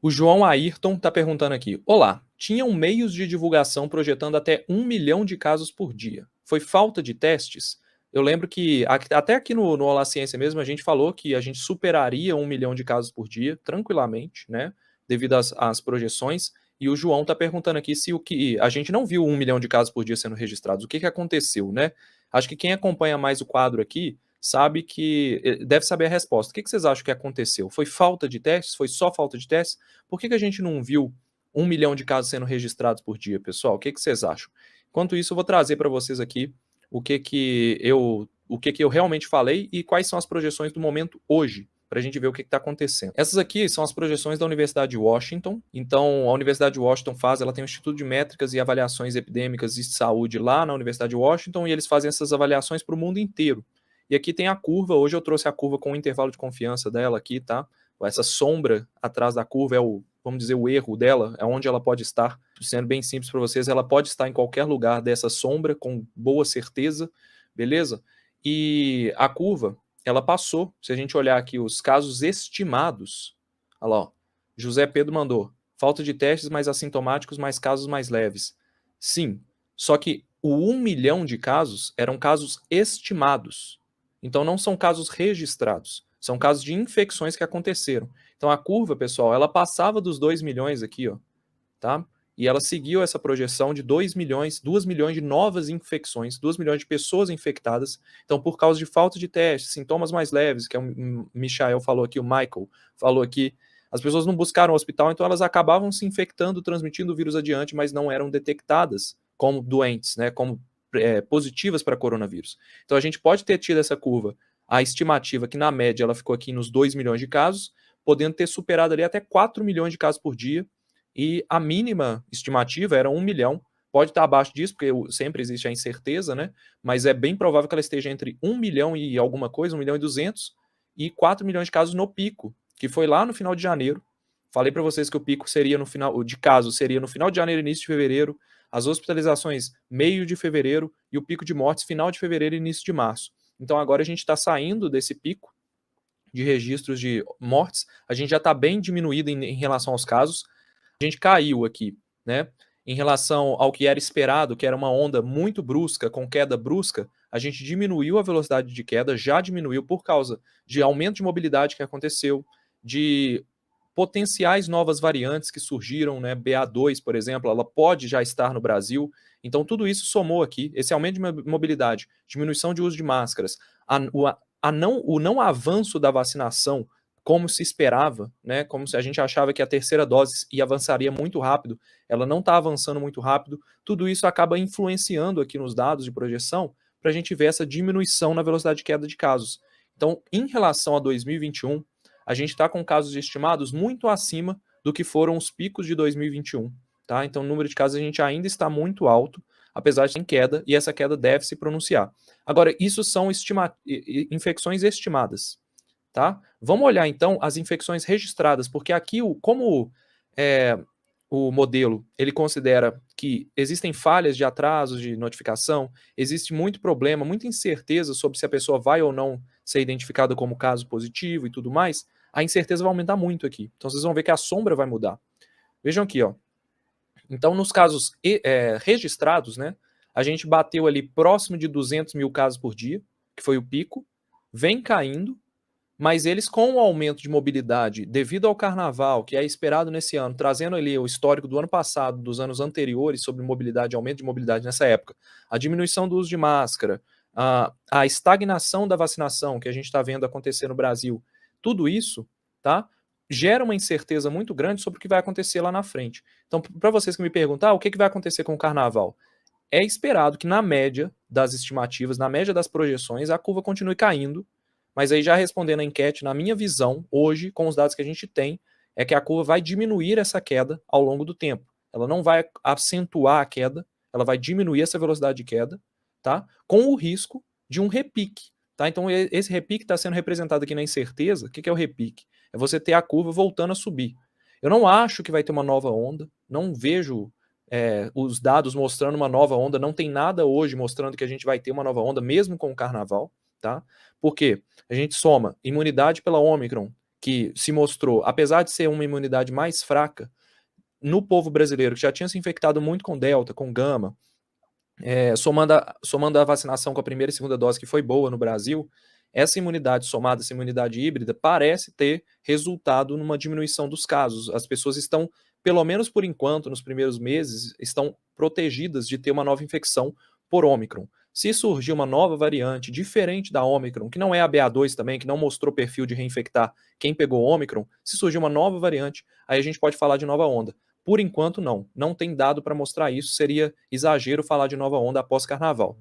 O João Ayrton está perguntando aqui: Olá, tinham meios de divulgação projetando até 1 milhão de casos por dia. Foi falta de testes? Eu lembro que até aqui no Olá Ciência mesmo a gente falou que a gente superaria 1 milhão de casos por dia, tranquilamente, né? Devido às projeções. E o João está perguntando aqui se o que. A gente não viu 1 milhão de casos por dia sendo registrados. O que aconteceu, né? Acho que quem acompanha mais o quadro aqui sabe que. Deve saber a resposta. O que vocês acham que aconteceu? Foi falta de testes? Foi só falta de testes? Por que a gente não viu 1 milhão de casos sendo registrados por dia, pessoal? O que vocês acham? Enquanto isso, eu vou trazer para vocês aqui o que eu realmente falei e quais são as projeções do momento hoje, para a gente ver o que está acontecendo. Essas aqui são as projeções da Universidade de Washington. Então, a Universidade de Washington ela tem um Instituto de Métricas e Avaliações Epidêmicas e de Saúde lá na Universidade de Washington, e eles fazem essas avaliações para o mundo inteiro. E aqui tem a curva, hoje eu trouxe a curva com o intervalo de confiança dela aqui, tá? Essa sombra atrás da curva é vamos dizer, o erro dela, é onde ela pode estar. Sendo bem simples para vocês, ela pode estar em qualquer lugar dessa sombra, com boa certeza, beleza? E a curva, ela passou. Se a gente olhar aqui os casos estimados, olha lá, ó, José Pedro mandou, falta de testes mais assintomáticos, mais casos mais leves. Sim, só que o 1 milhão de casos eram casos estimados. Então não são casos registrados, são casos de infecções que aconteceram. Então a curva, pessoal, ela passava dos 2 milhões aqui, ó, tá? E ela seguiu essa projeção de 2 milhões, 2 milhões de novas infecções, 2 milhões de pessoas infectadas. Então, por causa de falta de testes, sintomas mais leves, que é o Michael falou aqui, o Michael falou aqui, as pessoas não buscaram o hospital, então elas acabavam se infectando, transmitindo o vírus adiante, mas não eram detectadas como doentes, né, como positivas para coronavírus. Então a gente pode ter tido essa curva, a estimativa que na média ela ficou aqui nos 2 milhões de casos, podendo ter superado ali até 4 milhões de casos por dia, e a mínima estimativa era 1 milhão. Pode estar abaixo disso, porque sempre existe a incerteza, né? Mas é bem provável que ela esteja entre 1 milhão e alguma coisa, 1 milhão e 200, e 4 milhões de casos no pico, que foi lá no final de janeiro. Falei para vocês que o pico seria no final de casos, seria no final de janeiro, início de fevereiro, as hospitalizações meio de fevereiro e o pico de mortes final de fevereiro e início de março. Então agora a gente está saindo desse pico de registros de mortes, a gente já está bem diminuído em relação aos casos. A gente caiu aqui, né? Em relação ao que era esperado, que era uma onda muito brusca, com queda brusca, a gente diminuiu a velocidade de queda, já diminuiu por causa de aumento de mobilidade que aconteceu, de potenciais novas variantes que surgiram, né? BA2, por exemplo, ela pode já estar no Brasil. Então, tudo isso somou aqui, esse aumento de mobilidade, diminuição de uso de máscaras, o não avanço da vacinação como se esperava, né? Como se a gente achava que a terceira dose avançaria muito rápido, ela não está avançando muito rápido. Tudo isso acaba influenciando aqui nos dados de projeção para a gente ver essa diminuição na velocidade de queda de casos. Então, em relação a 2021, a gente está com casos estimados muito acima do que foram os picos de 2021. Tá? Então, o número de casos a gente ainda está muito alto, apesar de estar em queda, e essa queda deve se pronunciar. Agora, isso são infecções estimadas. Tá? Vamos olhar então as infecções registradas, porque aqui como o modelo ele considera que existem falhas de atrasos de notificação, existe muito problema, muita incerteza sobre se a pessoa vai ou não ser identificada como caso positivo e tudo mais, a incerteza vai aumentar muito aqui. Então vocês vão ver que a sombra vai mudar. Vejam aqui, ó. Então nos casos registrados, né, a gente bateu ali próximo de 200 mil casos por dia, que foi o pico, vem caindo, mas eles, com o aumento de mobilidade devido ao carnaval, que é esperado nesse ano, trazendo ali o histórico do ano passado, dos anos anteriores sobre mobilidade, aumento de mobilidade nessa época, a diminuição do uso de máscara, a estagnação da vacinação que a gente está vendo acontecer no Brasil, tudo isso, tá, gera uma incerteza muito grande sobre o que vai acontecer lá na frente. Então, para vocês que me perguntam, o que vai acontecer com o carnaval? É esperado que na média das estimativas, na média das projeções, a curva continue caindo, mas aí já respondendo a enquete, na minha visão, hoje, com os dados que a gente tem, é que a curva vai diminuir essa queda ao longo do tempo. Ela não vai acentuar a queda, ela vai diminuir essa velocidade de queda, tá? Com o risco de um repique, tá? Então esse repique está sendo representado aqui na incerteza. O que é o repique? É você ter a curva voltando a subir. Eu não acho que vai ter uma nova onda, não vejo os dados mostrando uma nova onda, não tem nada hoje mostrando que a gente vai ter uma nova onda, mesmo com o carnaval, tá? Por quê? A gente soma imunidade pela Omicron, que se mostrou, apesar de ser uma imunidade mais fraca, no povo brasileiro que já tinha se infectado muito com Delta, com Gama, somando a vacinação com a primeira e segunda dose, que foi boa no Brasil, essa imunidade somada, essa imunidade híbrida, parece ter resultado numa diminuição dos casos. As pessoas estão, pelo menos por enquanto, nos primeiros meses, estão protegidas de ter uma nova infecção por Ômicron. Se surgir uma nova variante diferente da Ômicron, que não é a BA2 também, que não mostrou perfil de reinfectar quem pegou Ômicron, se surgir uma nova variante, aí a gente pode falar de nova onda. Por enquanto, não. Não tem dado para mostrar isso. Seria exagero falar de nova onda após carnaval.